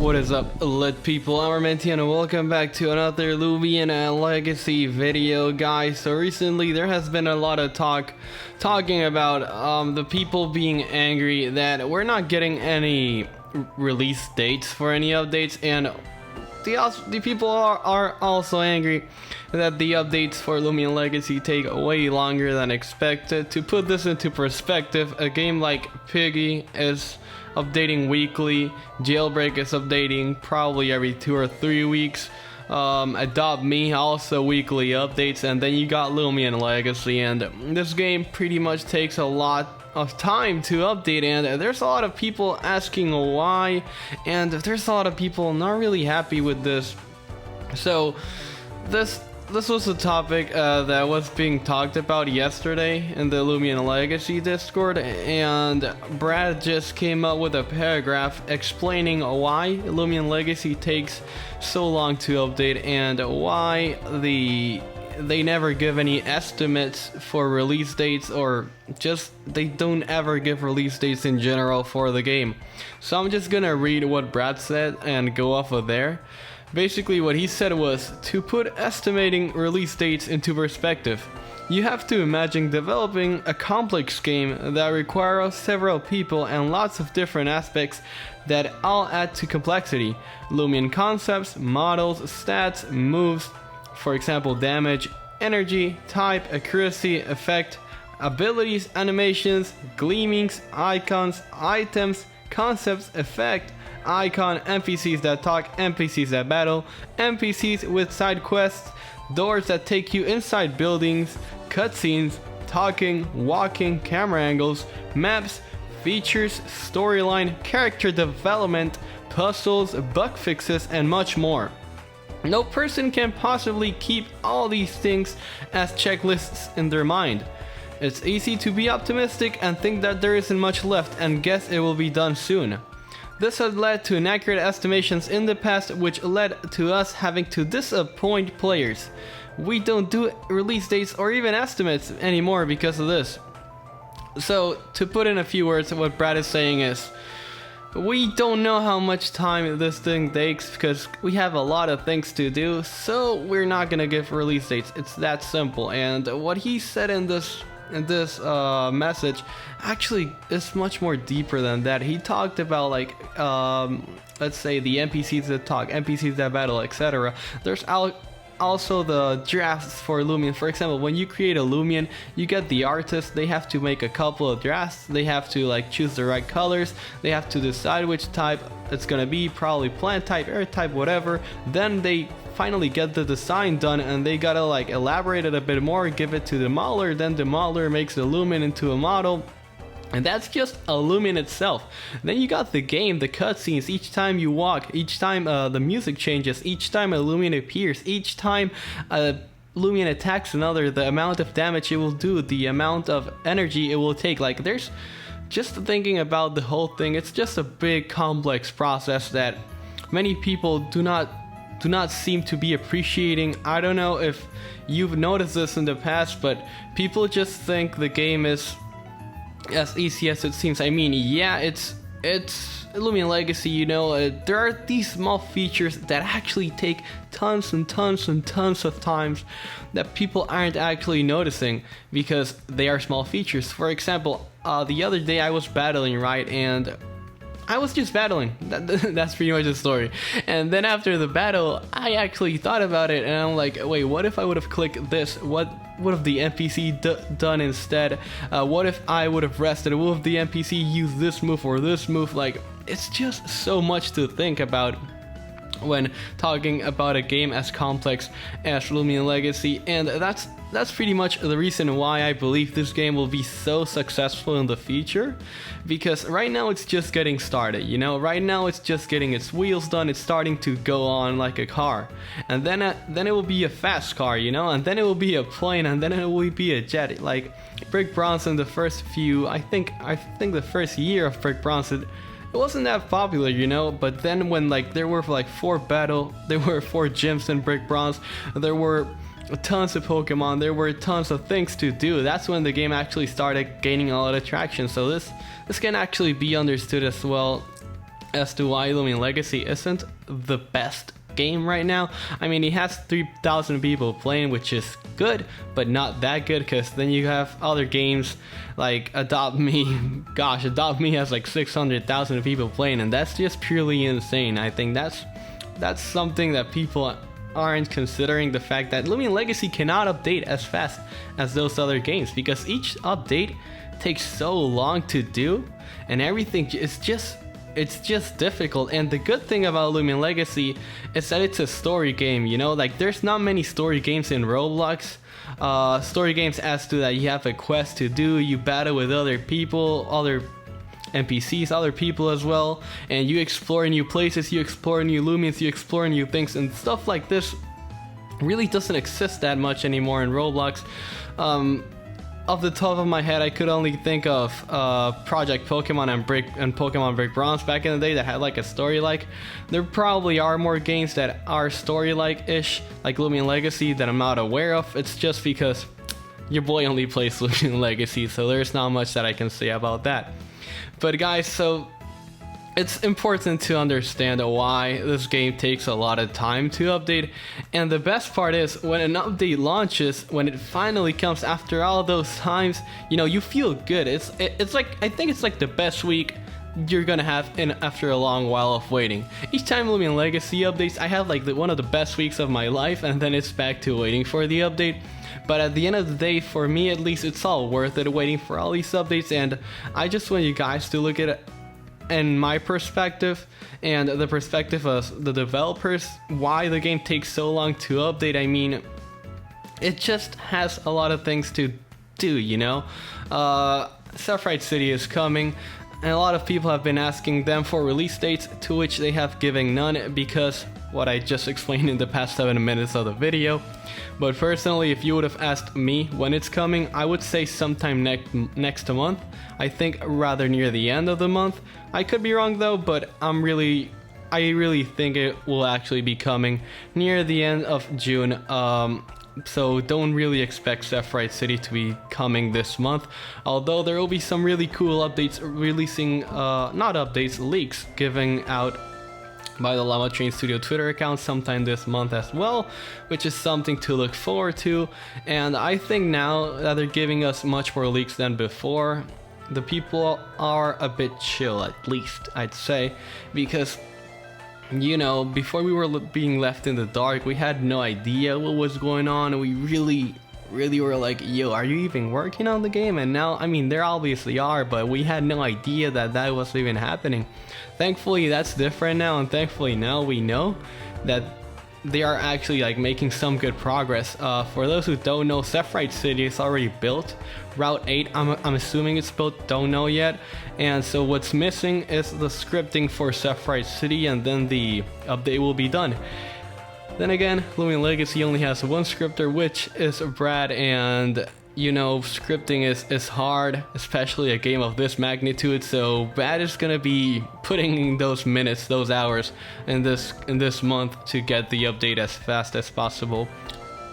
What is up, lit people? I'm Armenti and welcome back to another Loomian Legacy video, guys. So recently there has been a lot of talking about the people being angry that we're not getting any release dates for any updates, and the people are also angry that the updates for Loomian Legacy take way longer than expected. To put this into perspective, a game like Piek is updating weekly, Jailbreak is updating probably every 2 or 3 weeks, Adopt Me also weekly updates, and then you got Loomian Legacy, and this game pretty much takes a lot of time to update, and there's a lot of people asking why, and there's a lot of people not really happy with this. So this was a topic that was being talked about yesterday in the Loomian Legacy Discord, and Brad just came up with a paragraph explaining why Loomian Legacy takes so long to update and why they never give any estimates for release dates, or just they don't ever give release dates in general for the game. So I'm just gonna read what Brad said and go off of there. Basically what he said was, to put estimating release dates into perspective, you have to imagine developing a complex game that requires several people and lots of different aspects that all add to complexity. Loomian concepts, models, stats, moves, for example damage, energy, type, accuracy, effect, abilities, animations, gleamings, icons, items, concepts, effect, icon, NPCs that talk, NPCs that battle, NPCs with side quests, doors that take you inside buildings, cutscenes, talking, walking, camera angles, maps, features, storyline, character development, puzzles, bug fixes, and much more. No person can possibly keep all these things as checklists in their mind. It's easy to be optimistic and think that there isn't much left and guess it will be done soon. This had led to inaccurate estimations in the past, which led to us having to disappoint players. We don't do release dates or even estimates anymore because of this. So, to put in a few words, what Brad is saying is, we don't know how much time this thing takes because we have a lot of things to do, so we're not gonna give release dates. It's that simple. And what he said in this message actually is much more deeper than that. He talked about, like, let's say the NPCs that talk, NPCs that battle, etc. There's also the drafts for Loomian. For example, when you create a Loomian, you get the artist, they have to make a couple of drafts, they have to like choose the right colors, they have to decide which type it's gonna be, probably plant type, air type, whatever. Then they finally get the design done and they gotta like elaborate it a bit more, give it to the modeler, then the modeler makes the Loomian into a model. And that's just a Loomian itself. Then you got the game, the cutscenes, each time you walk, each time the music changes, each time a Loomian appears, each time a Loomian attacks another, the amount of damage it will do, the amount of energy it will take. Like, there's just thinking about the whole thing, it's just a big complex process that many people do not seem to be appreciating. I don't know if you've noticed this in the past, but people just think the game is as easy as it seems. I mean, yeah, it's Loomian Legacy, you know, there are these small features that actually take tons and tons and tons of times that people aren't actually noticing because they are small features. For example, the other day I was battling, right, and I was just battling. That's pretty much the story. And then after the battle, I actually thought about it, and I'm like, wait, what if I would have clicked this? What would have the NPC done instead? What if I would have rested? What if the NPC used this move or this move? Like, it's just so much to think about when talking about a game as complex as Loomian Legacy, and that's pretty much the reason why I believe this game will be so successful in the future, because right now it's just getting started, you know, right now it's just getting its wheels done, it's starting to go on like a car, and then it will be a fast car, you know, and then it will be a plane, and then it will be a jet. Like Brick Bronze in the first few, I think the first year of Brick Bronze, it wasn't that popular, you know, but then when like there were like 4 gyms in Brick Bronze, there were tons of Pokemon, there were tons of things to do. That's when the game actually started gaining a lot of traction. So this can actually be understood as well as to why Loomian Legacy isn't the best game right now. I mean, he has 3,000 people playing, which is good, but not that good, because then you have other games like Adopt Me. Gosh, Adopt Me has like 600,000 people playing, and that's just purely insane. I think that's something that people aren't considering, the fact that Loomian Legacy cannot update as fast as those other games, because each update takes so long to do, and everything is just, it's just difficult. And the good thing about Loomian Legacy is that it's a story game, you know, like there's not many story games in Roblox. Story games as to that you have a quest to do, you battle with other people, other NPCs, other people as well, and you explore new places, you explore new Loomians, you explore new things, and stuff like this really doesn't exist that much anymore in Roblox. Off the top of my head, I could only think of Project Pokemon and Pokemon Brick Bronze back in the day that had like a story-like. There probably are more games that are story-like-ish, like Loomian Legacy, that I'm not aware of. It's just because your boy only plays Loomian Legacy, so there's not much that I can say about that. But guys, so it's important to understand why this game takes a lot of time to update, and the best part is when an update launches, when it finally comes after all those times, you know, you feel good. It's like, I think it's like the best week you're gonna have after a long while of waiting. Each time Loomian Legacy updates, I have like one of the best weeks of my life, and then it's back to waiting for the update. But at the end of the day, for me at least, it's all worth it waiting for all these updates, and I just want you guys to look at it in my perspective and the perspective of the developers, why the game takes so long to update. I mean, it just has a lot of things to do, you know? Sepharite City is coming, and a lot of people have been asking them for release dates, to which they have given none, because what I just explained in the past 7 minutes of the video. But personally, if you would have asked me when it's coming, I would say sometime next month. I think rather near the end of the month. I could be wrong though, but I really think it will actually be coming near the end of June. So don't really expect Sepharite City to be coming this month, although there will be some really cool updates releasing, not updates, leaks giving out by the Llama Train Studio Twitter account sometime this month as well, which is something to look forward to. And I think now that they're giving us much more leaks than before, the people are a bit chill, at least I'd say, because, you know, before we were being left in the dark, we had no idea what was going on, and we really were like, yo, are you even working on the game? And now, I mean, there obviously are, but we had no idea that was even happening. Thankfully that's different now, and thankfully now we know that they are actually like making some good progress. For those who don't know, Sepharite City is already built. Route 8, I'm assuming it's built, don't know yet. And so what's missing is the scripting for Sepharite City, and then the update will be done. Then again, Loomian Legacy only has one scripter, which is Brad, and you know, scripting is hard, especially a game of this magnitude, so Brad is gonna be putting in those minutes, those hours in this month to get the update as fast as possible,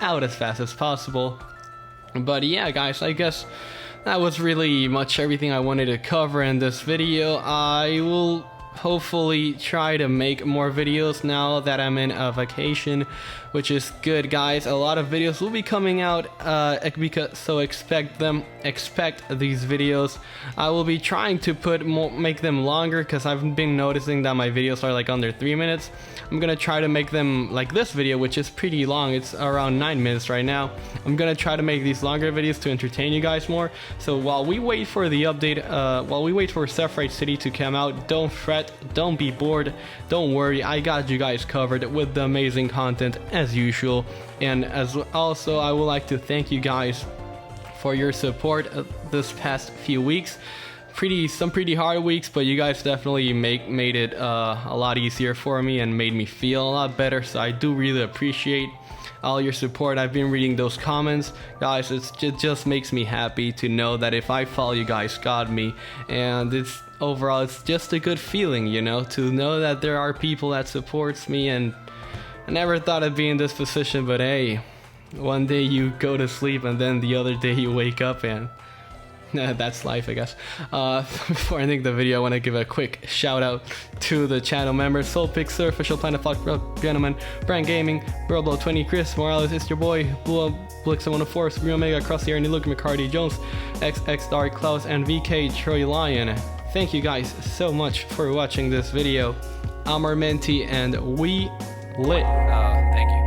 out as fast as possible. But yeah guys, I guess that was really much everything I wanted to cover in this video. I will hopefully try to make more videos now that I'm in a vacation, which is good guys. A lot of videos will be coming out, so expect these videos. I will be trying to make them longer, because I've been noticing that my videos are like under 3 minutes. I'm gonna try to make them like this video, which is pretty long. It's around 9 minutes right now. I'm gonna try to make these longer videos to entertain you guys more. So while we wait for the update, while we wait for Sepharite City to come out, don't fret, don't be bored, don't worry, I got you guys covered with the amazing content as usual. And as also, I would like to thank you guys for your support this past few weeks. Some pretty hard weeks, but you guys definitely made it a lot easier for me and made me feel a lot better, so I do really appreciate all your support. I've been reading those comments guys. It just makes me happy to know that if I fall, you guys got me, and overall it's just a good feeling, you know, to know that there are people that supports me. And I never thought I'd be in this position, but hey, one day you go to sleep and then the other day you wake up and That's life, I guess. Before I end the video, I want to give a quick shout out to the channel members: SoulPixer, Official Planet Fox, Gentleman, BrianGaming, Burlblow20, Chris Morales, It's Your Boy, Blix104, Screw Omega, KrossiErny, Luke, McHardy-Jones, XX Dark Klaus, and VK Troy Lion. Thank you guys so much for watching this video. I'm Armenti, and we lit. Thank you.